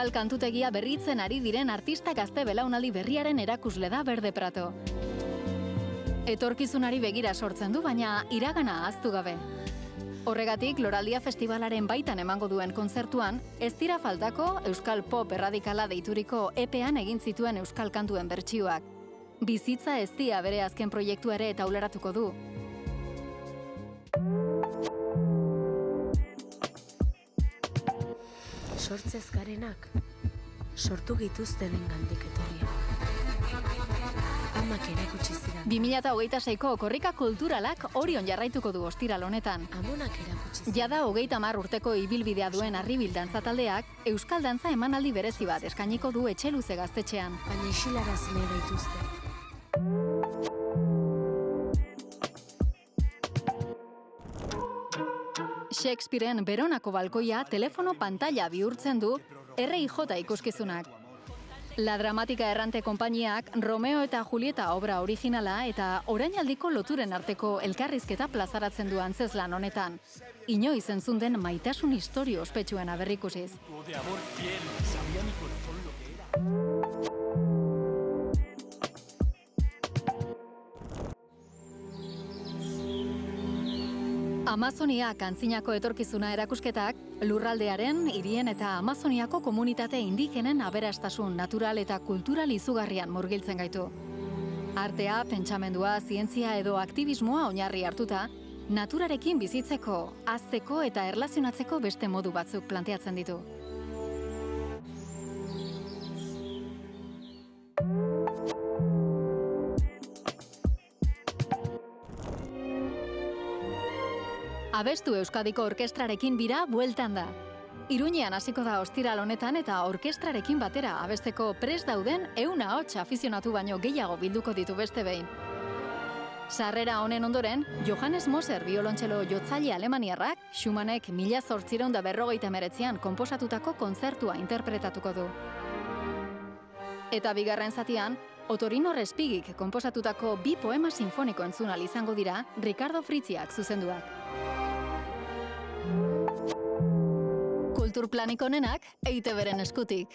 Euskal kantutegia berritzen ari diren artista gazte belaunaldi berriaren erakusle da Berde Prato. Etorkizunari begira sortzen du, baina iragana ahaztu gabe. Horregatik, Loraldia Festivalaren baitan emango duen kontzertuan, ez dira faltako Euskal Pop erradikala deituriko epean egin zituen euskal kantuen bertsioak. Bizitza ez dia bere azken proiektua ere taularatuko du. Sortzez garenak, sortu gituztenengandik etorria. Amak erakutsi zidan. 2026ko korrika kulturalak Orion jarraituko du ostiral honetan. Amonak erakutsi zidan. Jada 30 urteko ibilbidea duen Arribil dantza taldeak euskal dantza emanaldi berezi bat eskainiko du Etxeluze gaztetxean. Baina isilaraz nahi gaituzte. Shakespearen Beronako balkoia telefono pantalla bihurtzen du RIJ ikuskizunak. La Dramatika Errante konpainiak Romeo eta Julieta obra originala eta orainaldiko loturen arteko elkarrizketa plazaratzen du antzezlan honetan. Inoiz entzun den maitasun istorio ospetsuena berrikusiz. Amazonia kantzinako etorkizuna erakusketak lurraldearen, hirien eta Amazoniako komunitate indigenen aberastasun natural eta kultural izugarrian murgiltzen gaitu. Artea, pentsamendua, zientzia edo aktivismoa oinarri hartuta, naturarekin bizitzeko, hazteko eta erlazionatzeko beste modu batzuk planteatzen ditu. Abestu Euskadiko orkestrarekin bira bueltan da. Iruñean hasiko da ostiral honetan eta orkestrarekin batera abesteko prest dauden 100 ahots afizionatu baino gehiago bilduko ditu beste behin. Sarrera honen ondoren, Johannes Moser biolontxelo jotzaile alemaniarrak Schumannek 1859an konposatutako kontzertua interpretatuko du. Eta bigarren zatian, Otorino Respigik konposatutako 2 poema sinfoniko entzunal izango dira Ricardo Fritziak zuzenduak. Kulturplanik onenak EITB-ren eskutik.